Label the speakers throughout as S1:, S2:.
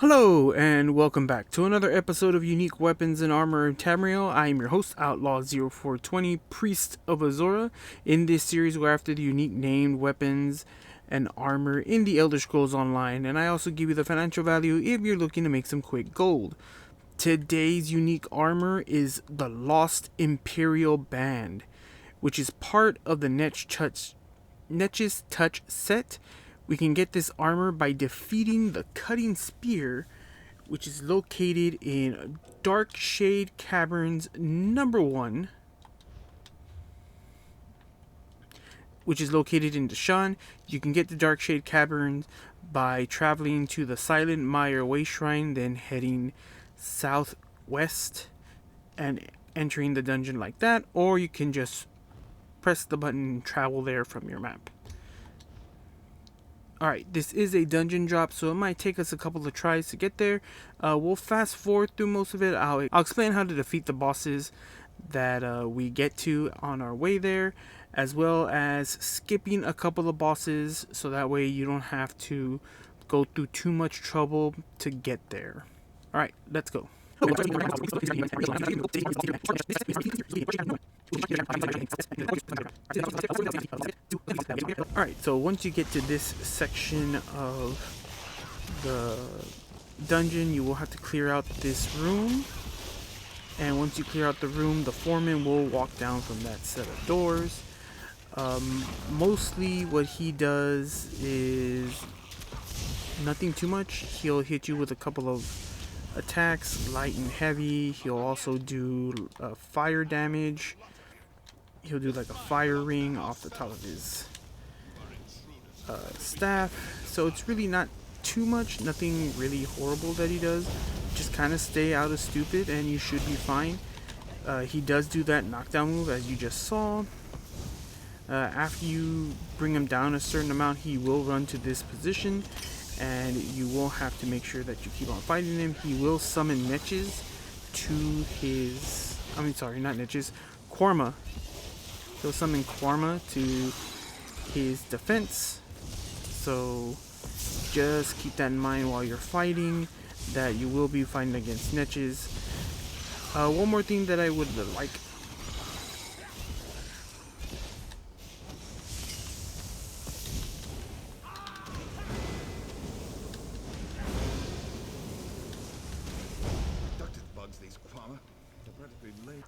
S1: Hello, and welcome back to another episode of Unique Weapons and Armor of Tamriel. I am your host, Outlaw0420, Priest of Azora. In this series, we're after the unique named weapons and armor in the Elder Scrolls Online, and I also give you the financial value if you're looking to make some quick gold. Today's unique armor is the Lost Imperial Band, which is part of the Netch's Touch set. We can get this armor by defeating the Cutting Spear, which is located in Darkshade Caverns number 1, which is located in Deshaan. You can get the Darkshade Caverns by traveling to the Silent Mire Way Shrine, then heading southwest and entering the dungeon like that, or you can just press the button and travel there from your map. Alright, this is a dungeon drop, so it might take us a couple of tries to get there. We'll fast forward through most of it. I'll explain how to defeat the bosses that we get to on our way there, as well as skipping a couple of bosses, so that way you don't have to go through too much trouble to get there. Alright, let's go. Alright, so once you get to this section of the dungeon, you will have to clear out this room. And once you clear out the room, the foreman will walk down from that set of doors. Mostly what he does is nothing too much. He'll hit you with a couple of attacks, light and heavy. He'll also do fire damage. He'll do like a fire ring off the top of his staff. So it's really not too much, nothing really horrible that he does. Just kind of stay out of stupid and you should be fine. He does do that knockdown move as you just saw. After you bring him down a certain amount, he will run to this position, and you will have to make sure that you keep on fighting him. He will summon Netches to his... not Netches, Quarma. He'll summon Quarma to his defense. So just keep that in mind while you're fighting, that you will be fighting against Netches. One more thing that I would like...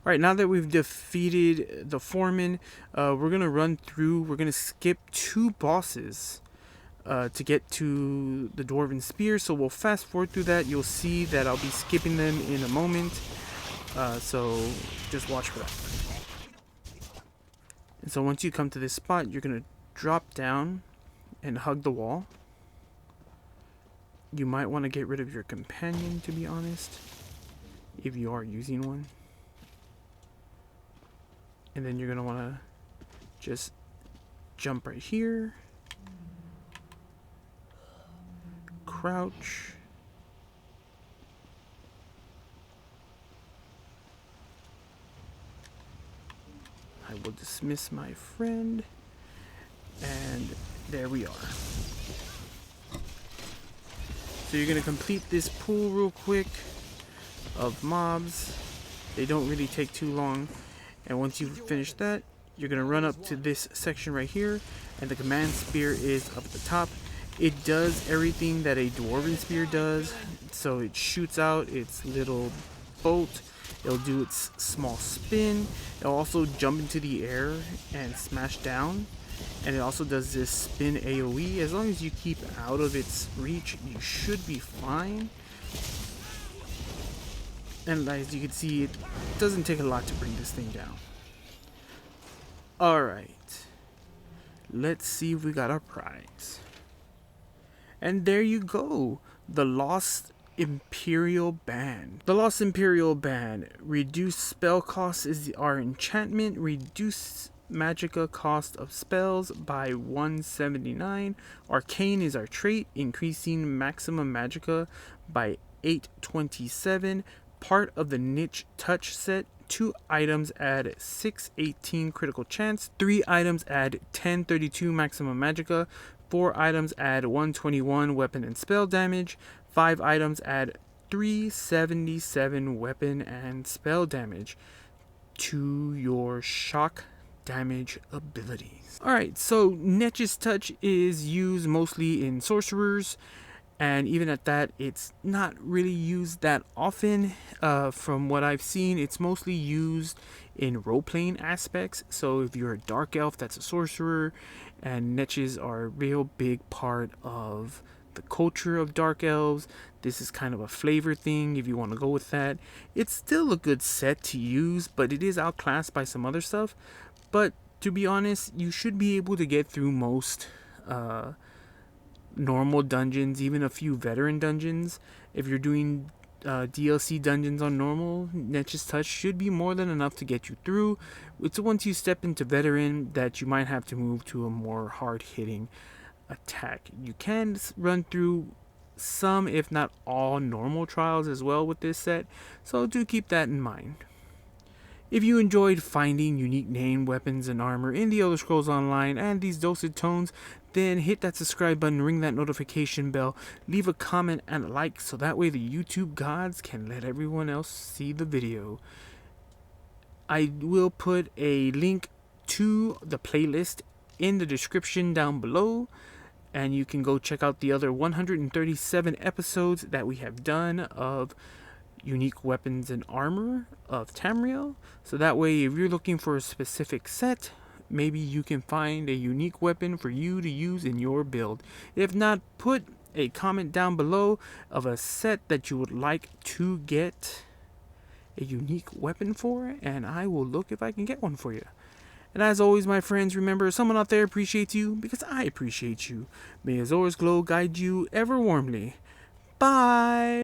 S1: Alright, now that we've defeated the foreman, we're going to run through, we're going to skip 2 bosses to get to the Dwarven Spear, so we'll fast forward through that. You'll see that I'll be skipping them in a moment, so just watch for that. And so once you come to this spot, you're going to drop down and hug the wall. You might want to get rid of your companion, to be honest, if you are using one. And then you're going to want to just jump right here. Crouch. I will dismiss my friend. And there we are. So you're going to complete this pool real quick of mobs. They don't really take too long. And once you've finished that, you're going to run up to this section right here, and the command spear is up at the top. It does everything that a Dwarven spear does. So it shoots out its little bolt, it'll do its small spin, it'll also jump into the air and smash down, and it also does this spin AoE. As long as you keep out of its reach, you should be fine. And as you can see, it doesn't take a lot to bring this thing down. Alright. Let's see if we got our prize. And there you go. The Lost Imperial Band. The Lost Imperial Band. Reduced spell cost is our enchantment. Reduced magicka cost of spells by 179. Arcane is our trait, increasing maximum magicka by 827. Part of the Netch Touch set. 2 items add 618 critical chance. 3 items add 1032 maximum magicka. 4 items add 121 weapon and spell damage. 5 items add 377 weapon and spell damage to your shock damage abilities. Alright, so Netch's Touch is used mostly in sorcerers, and even at that, it's not really used that often. From what I've seen, it's mostly used in role-playing aspects. So if you're a dark elf that's a sorcerer, and Netches are a real big part of the culture of dark elves, this is kind of a flavor thing if you want to go with that. It's still a good set to use, but it is outclassed by some other stuff. But to be honest, you should be able to get through most normal dungeons, even a few veteran dungeons. If you're doing DLC dungeons on normal, Netch's Touch should be more than enough to get you through. It's once you step into veteran that you might have to move to a more hard-hitting attack. You can run through some, if not all, normal trials as well with this set, so do keep that in mind. If you enjoyed finding unique name, weapons, and armor in the Elder Scrolls Online and these dulcet tones, then hit that subscribe button, ring that notification bell, leave a comment and a like so that way the YouTube gods can let everyone else see the video. I will put a link to the playlist in the description down below, and you can go check out the other 137 episodes that we have done of unique weapons and armor of Tamriel. So that way, if you're looking for a specific set, maybe you can find a unique weapon for you to use in your build. If not, put a comment down below of a set that you would like to get a unique weapon for, and I will look if I can get one for you. And as always, my friends, remember, someone out there appreciates you because I appreciate you. May Azor's glow guide you ever warmly. Bye!